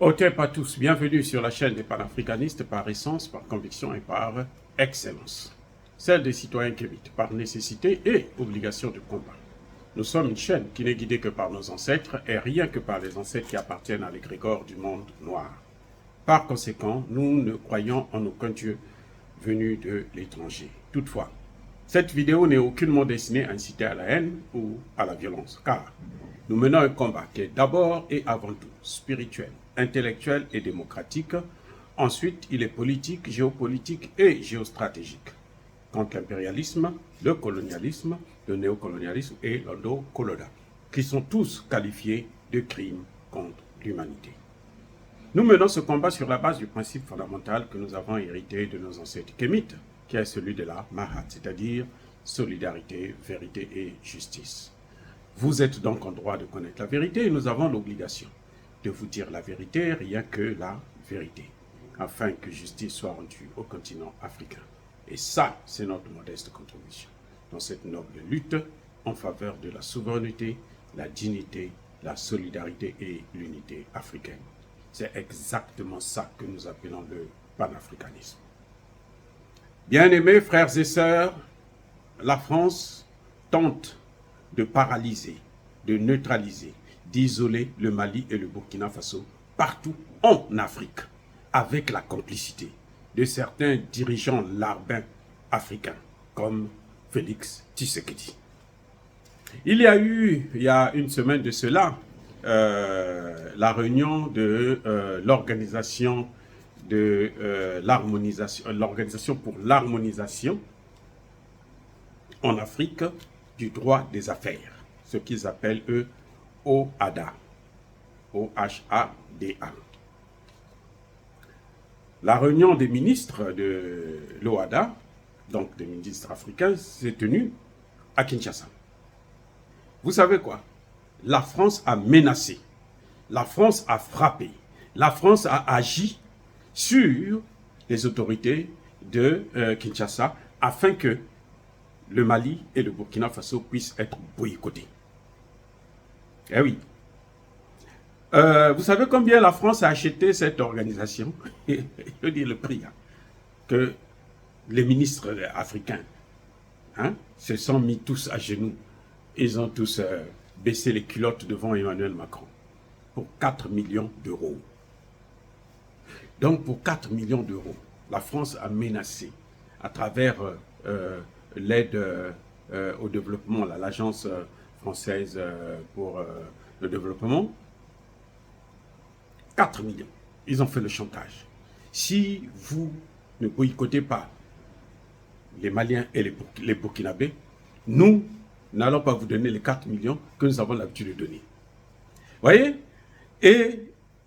Otep à tous, bienvenue sur la chaîne des panafricanistes par essence, par conviction et par excellence. Celle des citoyens kémites, par nécessité et obligation de combat. Nous sommes une chaîne qui n'est guidée que par nos ancêtres et rien que par les ancêtres qui appartiennent à l'égrégore du monde noir. Par conséquent, nous ne croyons en aucun Dieu venu de l'étranger. Toutefois, cette vidéo n'est aucunement destinée à inciter à la haine ou à la violence, car nous menons un combat qui est d'abord et avant tout spirituel, intellectuel et démocratique. Ensuite, il est politique, géopolitique et géostratégique. Contre l'impérialisme, le colonialisme, le néocolonialisme et l'endocoloda, qui sont tous qualifiés de crimes contre l'humanité. Nous menons ce combat sur la base du principe fondamental que nous avons hérité de nos ancêtres kémites, qui est celui de la Mahat, c'est-à-dire solidarité, vérité et justice. Vous êtes donc en droit de connaître la vérité et nous avons l'obligation de vous dire la vérité, rien que la vérité, afin que justice soit rendue au continent africain. Et ça, c'est notre modeste contribution dans cette noble lutte en faveur de la souveraineté, la dignité, la solidarité et l'unité africaine. C'est exactement ça que nous appelons le panafricanisme. Bien-aimés frères et sœurs, la France tente de paralyser, de neutraliser, d'isoler le Mali et le Burkina Faso partout en Afrique, avec la complicité de certains dirigeants larbins africains, comme Félix Tshisekedi. Il y a eu, il y a une semaine de cela, la réunion de l'organisation pour l'harmonisation en Afrique du droit des affaires, ce qu'ils appellent eux OHADA, O-H-A-D-A. La réunion des ministres de l'OHADA, donc des ministres africains, s'est tenue à Kinshasa. Vous savez quoi? La France a menacé, la France a frappé, la France a agi sur les autorités de Kinshasa afin que le Mali et le Burkina Faso puissent être boycottés. Eh oui. Vous savez combien la France a acheté cette organisation? Je veux dire le prix, hein, que les ministres africains se sont mis tous à genoux. Ils ont tous baissé les culottes devant Emmanuel Macron pour 4 millions d'euros. Donc pour 4 millions d'euros, la France a menacé à travers l'aide au développement, l'Agence française pour le développement, 4 millions. Ils ont fait le chantage. Si vous ne boycottez pas les Maliens et les Burkinabés, nous n'allons pas vous donner les 4 millions que nous avons l'habitude de donner. Vous voyez? Et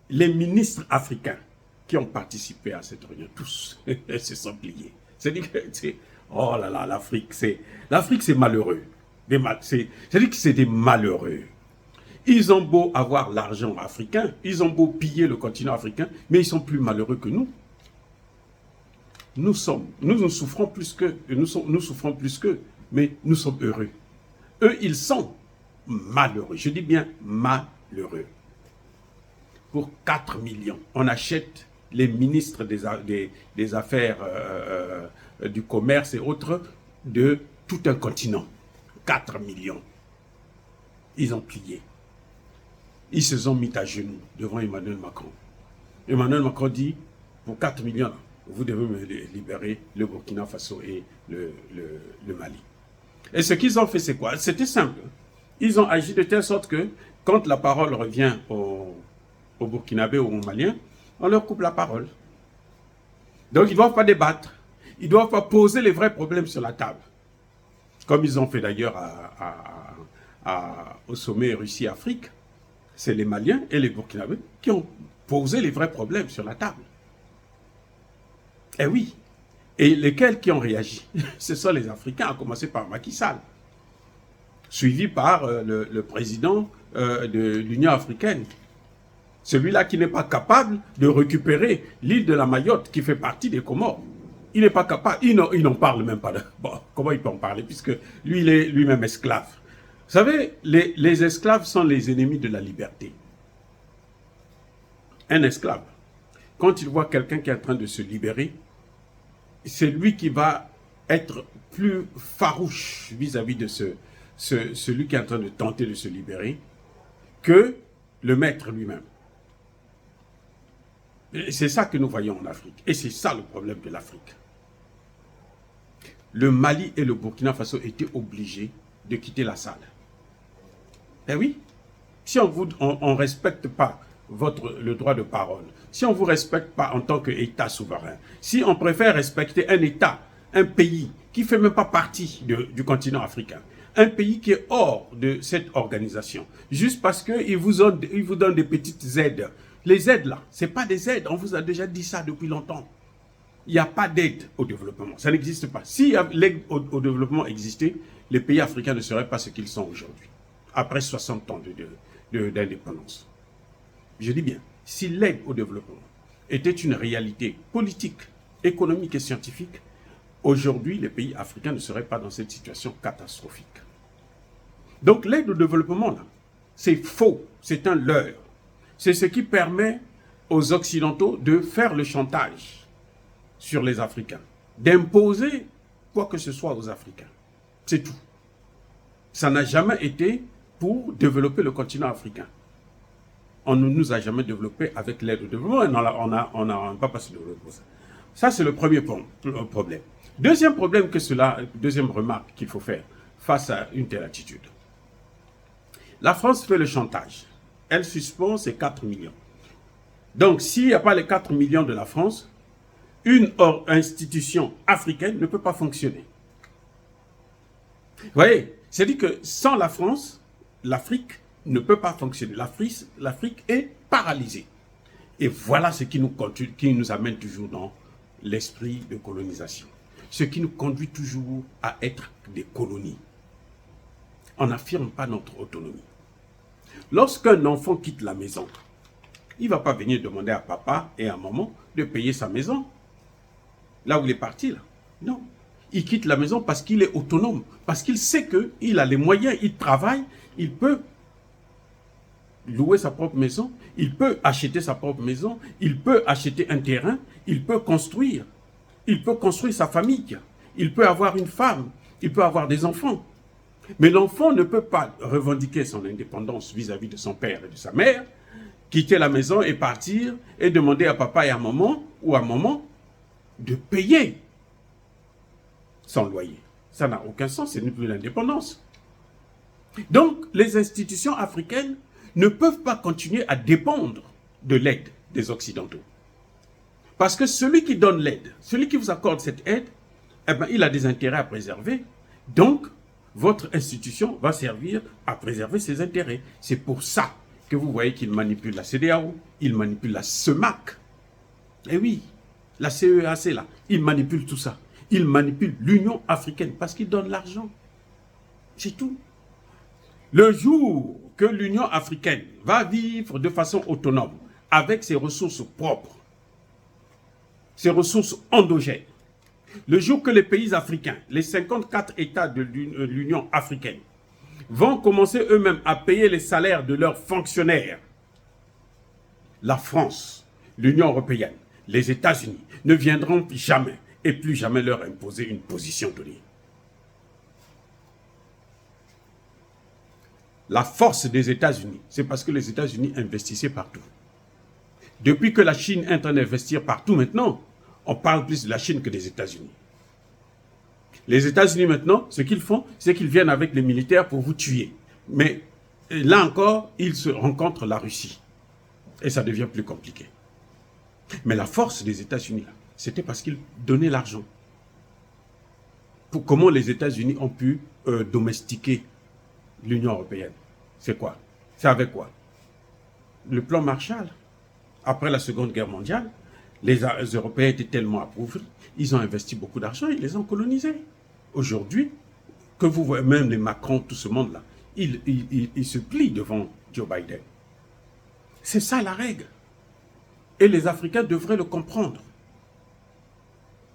les ministres africains qui ont participé à cette réunion, tous, se sont pliés. C'est-à-dire que, oh là là, l'Afrique, c'est malheureux. C'est-à-dire que c'est des malheureux. Ils ont beau avoir l'argent africain, ils ont beau piller le continent africain, mais ils sont plus malheureux que nous. Nous souffrons plus qu'eux, mais nous sommes heureux. Eux, ils sont malheureux. Je dis bien malheureux. Pour 4 millions, on achète les ministres des affaires du commerce et autres de tout un continent. 4 millions. Ils ont plié. Ils se sont mis à genoux devant Emmanuel Macron. Emmanuel Macron dit, pour 4 millions, vous devez me libérer le Burkina Faso et le Mali. Et ce qu'ils ont fait, c'est quoi? C'était simple. Ils ont agi de telle sorte que, quand la parole revient aux Burkinabés ou aux Maliens, on leur coupe la parole. Donc, ils ne doivent pas débattre. Ils ne doivent pas poser les vrais problèmes sur la table. Comme ils ont fait d'ailleurs au sommet Russie-Afrique. C'est les Maliens et les Burkinabés qui ont posé les vrais problèmes sur la table. Eh oui. Et lesquels qui ont réagi? Ce sont les Africains, à commencer par Macky Sall, suivi par le président de l'Union africaine. Celui-là qui n'est pas capable de récupérer l'île de la Mayotte, qui fait partie des Comores. Il n'est pas capable, il n'en parle même pas. Bon, comment il peut en parler, puisque lui, il est lui-même esclave. Vous savez, les esclaves sont les ennemis de la liberté. Un esclave, quand il voit quelqu'un qui est en train de se libérer, c'est lui qui va être plus farouche vis-à-vis de celui qui est en train de tenter de se libérer que le maître lui-même. C'est ça que nous voyons en Afrique. Et c'est ça le problème de l'Afrique. Le Mali et le Burkina Faso étaient obligés de quitter la salle. Eh oui, si on ne respecte pas le droit de parole, si on ne vous respecte pas en tant qu'État souverain, si on préfère respecter un État, un pays qui ne fait même pas partie du continent africain, un pays qui est hors de cette organisation, juste parce qu'il vous donne des petites aides. Les aides là, ce n'est pas des aides, on vous a déjà dit ça depuis longtemps. Il n'y a pas d'aide au développement, ça n'existe pas. Si l'aide au développement existait, les pays africains ne seraient pas ce qu'ils sont aujourd'hui, après 60 ans d'indépendance. Je dis bien, si l'aide au développement était une réalité politique, économique et scientifique, aujourd'hui, les pays africains ne seraient pas dans cette situation catastrophique. Donc l'aide au développement, là, c'est faux, c'est un leurre. C'est ce qui permet aux Occidentaux de faire le chantage sur les Africains, d'imposer quoi que ce soit aux Africains. C'est tout. Ça n'a jamais été pour développer le continent africain. On ne nous a jamais développé avec l'aide au développement, on n'a pas passé de développement. Ça, c'est le premier problème. Deuxième remarque qu'il faut faire face à une telle attitude. La France fait le chantage. Elle suspend ses 4 millions. Donc, s'il n'y a pas les 4 millions de la France, une institution africaine ne peut pas fonctionner. Vous voyez, c'est-à-dire que sans la France, l'Afrique ne peut pas fonctionner. L'Afrique est paralysée. Et voilà ce qui nous amène toujours dans l'esprit de colonisation. Ce qui nous conduit toujours à être des colonies. On n'affirme pas notre autonomie. Lorsqu'un enfant quitte la maison, il ne va pas venir demander à papa et à maman de payer sa maison. Là où il est parti, là. Non. Il quitte la maison parce qu'il est autonome, parce qu'il sait qu'il a les moyens, il travaille, il peut louer sa propre maison, il peut acheter sa propre maison, il peut acheter un terrain, il peut construire sa famille, il peut avoir une femme, il peut avoir des enfants. Mais l'enfant ne peut pas revendiquer son indépendance vis-à-vis de son père et de sa mère, quitter la maison et partir et demander à papa et à maman ou à maman de payer son loyer. Ça n'a aucun sens, ce n'est plus l'indépendance. Donc, les institutions africaines ne peuvent pas continuer à dépendre de l'aide des Occidentaux. Parce que celui qui donne l'aide, celui qui vous accorde cette aide, eh ben, il a des intérêts à préserver. Donc, votre institution va servir à préserver ses intérêts. C'est pour ça que vous voyez qu'il manipule la CEDEAO, il manipule la CEMAC. Eh oui, la CEAC là, il manipule tout ça. Il manipule l'Union africaine parce qu'il donne l'argent. C'est tout. Le jour que l'Union africaine va vivre de façon autonome, avec ses ressources propres, ses ressources endogènes, le jour que les pays africains, les 54 États de l'Union africaine, vont commencer eux-mêmes à payer les salaires de leurs fonctionnaires, la France, l'Union européenne, les États-Unis ne viendront jamais et plus jamais leur imposer une position donnée. La force des États-Unis, c'est parce que les États-Unis investissaient partout. Depuis que la Chine est en train d'investir partout maintenant, on parle plus de la Chine que des États-Unis. Les États-Unis maintenant, ce qu'ils font, c'est qu'ils viennent avec les militaires pour vous tuer. Mais là encore, ils se rencontrent la Russie. Et ça devient plus compliqué. Mais la force des États-Unis, c'était parce qu'ils donnaient l'argent. Comment les États-Unis ont pu domestiquer l'Union européenne? C'est quoi? C'est avec quoi? Le plan Marshall. Après la Seconde Guerre mondiale, les Européens étaient tellement appauvris, ils ont investi beaucoup d'argent, ils les ont colonisés. Aujourd'hui, que vous voyez, même les Macron, tout ce monde-là, ils se plient devant Joe Biden. C'est ça la règle. Et les Africains devraient le comprendre.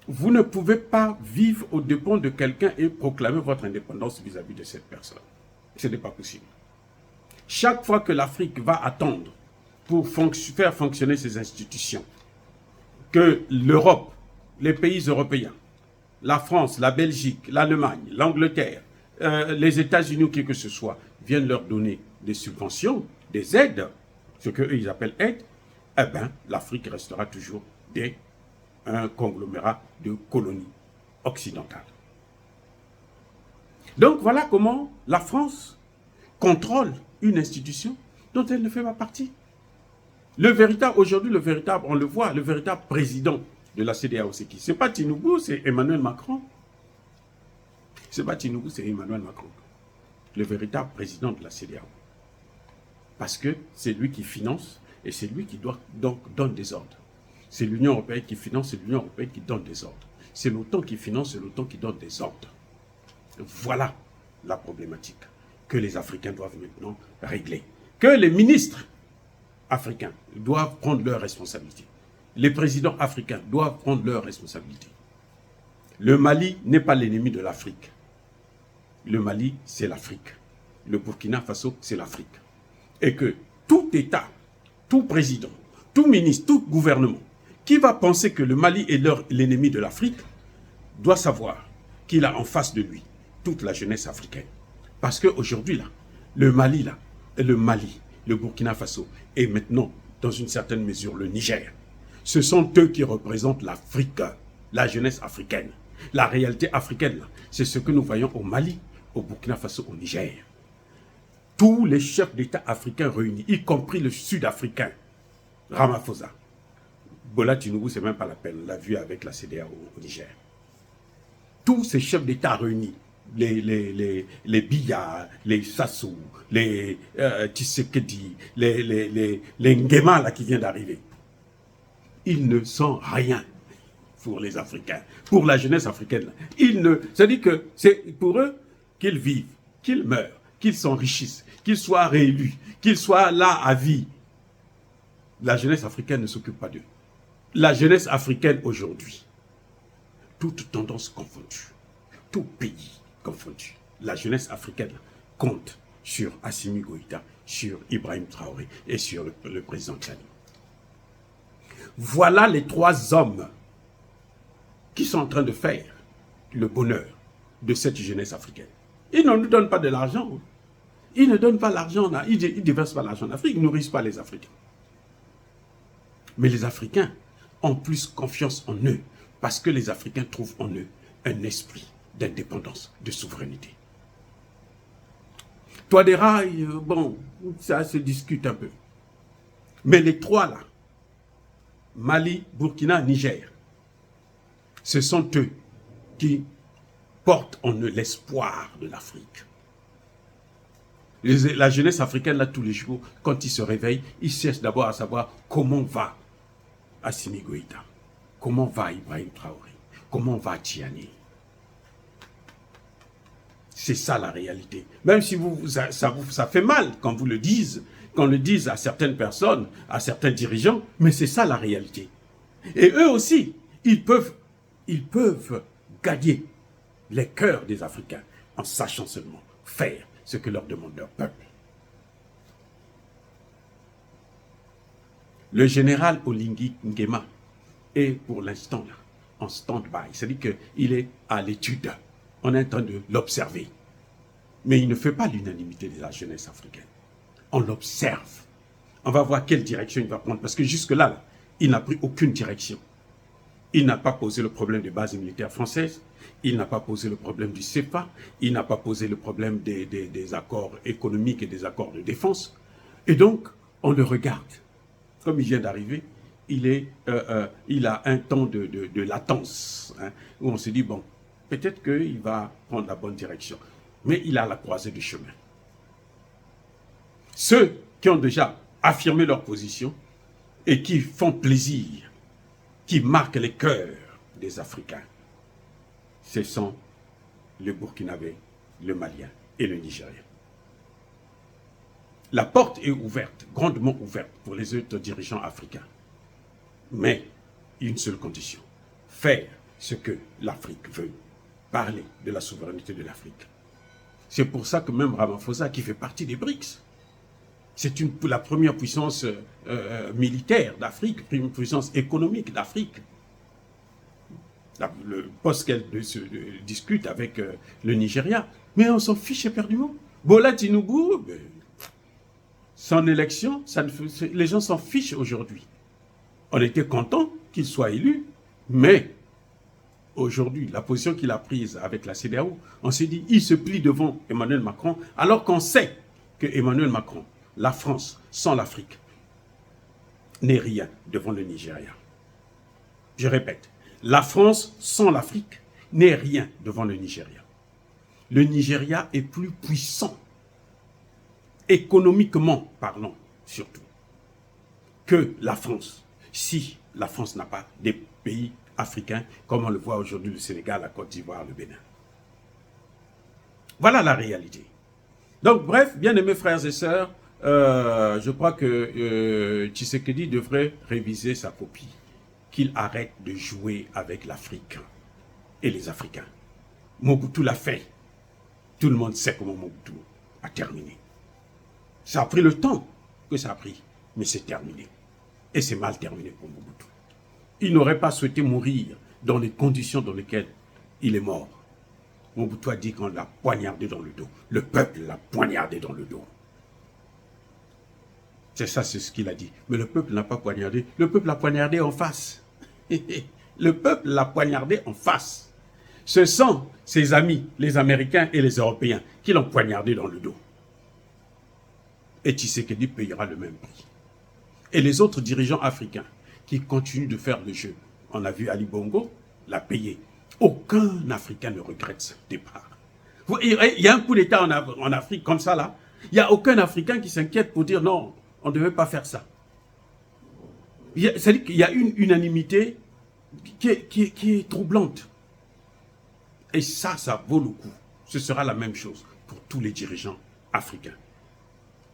Vous ne pouvez pas vivre aux dépens de quelqu'un et proclamer votre indépendance vis-à-vis de cette personne. Ce n'est pas possible. Chaque fois que l'Afrique va attendre pour faire fonctionner ces institutions, que l'Europe, les pays européens, la France, la Belgique, l'Allemagne, l'Angleterre, les États-Unis ou qui que ce soit, viennent leur donner des subventions, des aides, ce qu'eux ils appellent aides, eh bien, l'Afrique restera toujours un conglomérat de colonies occidentales. Donc voilà comment la France contrôle une institution dont elle ne fait pas partie. Aujourd'hui, on le voit, le véritable président de la CEDEAO, c'est qui? C'est pas Tinubu, c'est Emmanuel Macron. C'est pas Tinubu, c'est Emmanuel Macron. Le véritable président de la CEDEAO. Parce que c'est lui qui finance et c'est lui qui donne des ordres. C'est l'Union européenne qui finance, c'est l'Union européenne qui donne des ordres. C'est l'OTAN qui finance, c'est l'OTAN qui donne des ordres. Voilà la problématique que les Africains doivent maintenant régler. Que les ministres africains doivent prendre leurs responsabilités. Les présidents africains doivent prendre leurs responsabilités. Le Mali n'est pas l'ennemi de l'Afrique. Le Mali, c'est l'Afrique. Le Burkina Faso, c'est l'Afrique. Et que tout État, tout président, tout ministre, tout gouvernement qui va penser que le Mali est l'ennemi de l'Afrique doit savoir qu'il a en face de lui toute la jeunesse africaine. Parce qu'aujourd'hui, le Mali, le Burkina Faso et maintenant, dans une certaine mesure, le Niger, ce sont eux qui représentent l'Afrique, la jeunesse africaine. La réalité africaine, c'est ce que nous voyons au Mali, au Burkina Faso, au Niger. Tous les chefs d'État africains réunis, y compris le Sud-Africain, Ramaphosa. Bola Tinubu, c'est même pas la peine, on l'a vu avec la CEDEAO au Niger. Tous ces chefs d'État réunis, les Biya, les Sassou, les Tshisekedi, les Nguema là, qui viennent d'arriver, ils ne sont rien pour les Africains, pour la jeunesse africaine. C'est-à-dire que c'est pour eux qu'ils vivent, qu'ils meurent, qu'ils s'enrichissent, qu'ils soient réélus, qu'ils soient là à vie. La jeunesse africaine ne s'occupe pas d'eux. La jeunesse africaine aujourd'hui, toute tendance confondue, tout pays confondu, la jeunesse africaine compte sur Assimi Goïta, sur Ibrahim Traoré et sur le président Tchani. Voilà les trois hommes qui sont en train de faire le bonheur de cette jeunesse africaine. Ils ne nous donnent pas de l'argent. Ils ne donnent pas l'argent, ils ne déversent pas l'argent en Afrique, ils ne nourrissent pas les Africains. Mais les Africains ont plus confiance en eux parce que les Africains trouvent en eux un esprit d'indépendance, de souveraineté. Touadéra, bon, ça se discute un peu. Mais les trois là, Mali, Burkina, Niger, ce sont eux qui portent en eux l'espoir de l'Afrique. La jeunesse africaine, là, tous les jours, quand ils se réveillent, ils cherchent d'abord à savoir comment va Assimi Goïta, comment va Ibrahim Traoré, comment va Tchani. C'est ça la réalité. Même si ça fait mal quand vous le dites, qu'on le dise à certaines personnes, à certains dirigeants, mais c'est ça la réalité. Et eux aussi, ils peuvent gagner les cœurs des Africains en sachant seulement faire ce que leur demande leur peuple. Le général Oligui Nguema est pour l'instant là, en stand-by. C'est-à-dire qu'il est à l'étude. On est en train de l'observer. Mais il ne fait pas l'unanimité de la jeunesse africaine. On l'observe. On va voir quelle direction il va prendre. Parce que jusque-là, il n'a pris aucune direction. Il n'a pas posé le problème des bases militaires françaises. Il n'a pas posé le problème du CFA. Il n'a pas posé le problème des accords économiques et des accords de défense. Et donc, on le regarde. Comme il vient d'arriver, il a un temps de latence, hein, où on se dit, bon, peut-être qu'il va prendre la bonne direction. Mais il est à la croisée du chemin. Ceux qui ont déjà affirmé leur position et qui font plaisir, qui marquent les cœurs des Africains, ce sont le Burkinabé, le Malien et le Nigérien. La porte est ouverte, grandement ouverte pour les autres dirigeants africains. Mais une seule condition, faire ce que l'Afrique veut, parler de la souveraineté de l'Afrique. C'est pour ça que même Ramaphosa, qui fait partie des BRICS, C'est la première puissance militaire d'Afrique, première puissance économique d'Afrique. Le poste qu'elle discute avec le Nigeria. Mais on s'en fiche éperdument. Bola Tinubu, son élection, les gens s'en fichent aujourd'hui. On était content qu'il soit élu, mais aujourd'hui, la position qu'il a prise avec la CEDEAO, on s'est dit, il se plie devant Emmanuel Macron, alors qu'on sait que Emmanuel Macron, la France sans l'Afrique, n'est rien devant le Nigeria. Je répète, la France sans l'Afrique n'est rien devant le Nigeria. Le Nigeria est plus puissant, économiquement parlant surtout, que la France. Si la France n'a pas des pays africains, comme on le voit aujourd'hui le Sénégal, la Côte d'Ivoire, le Bénin. Voilà la réalité. Donc bref, bien-aimés frères et sœurs, je crois que Tshisekedi devrait réviser sa copie. Qu'il arrête de jouer avec l'Afrique et les Africains. Mobutu l'a fait. Tout le monde sait comment Mobutu a terminé. Ça a pris le temps que ça a pris, mais c'est terminé. Et c'est mal terminé pour Mobutu. Il n'aurait pas souhaité mourir dans les conditions dans lesquelles il est mort. Mobutu a dit qu'on l'a poignardé dans le dos. Le peuple l'a poignardé dans le dos. C'est ça, c'est ce qu'il a dit. Mais le peuple n'a pas poignardé. Le peuple l'a poignardé en face. Le peuple l'a poignardé en face. Ce sont ses amis, les Américains et les Européens, qui l'ont poignardé dans le dos. Et Tshisekedi payera le même prix. Et les autres dirigeants africains qui continuent de faire le jeu. On a vu Ali Bongo l'a payé. Aucun Africain ne regrette ce départ. Il y a un coup d'État en Afrique comme ça, là. Il n'y a aucun Africain qui s'inquiète pour dire non, on ne devait pas faire ça. C'est-à-dire qu'il y a une unanimité qui est troublante. Et ça vaut le coup. Ce sera la même chose pour tous les dirigeants africains,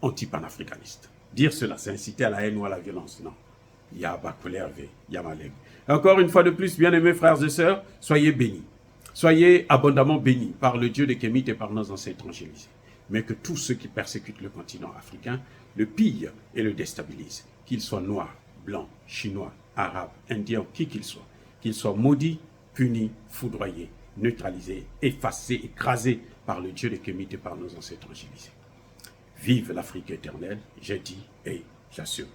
anti-panafricanistes. Dire cela, c'est inciter à la haine ou à la violence. Non. Encore une fois de plus, bien-aimés frères et sœurs, soyez bénis. Soyez abondamment bénis par le Dieu des Kémites et par nos ancêtres angélisés. Mais que tous ceux qui persécutent le continent africain le pillent et le déstabilisent, qu'ils soient noirs, blancs, chinois, arabes, indiens, qui qu'ils soient maudits, punis, foudroyés, neutralisés, effacés, écrasés par le Dieu des Kémites et par nos ancêtres angélisés. Vive l'Afrique éternelle, j'ai dit et j'assure.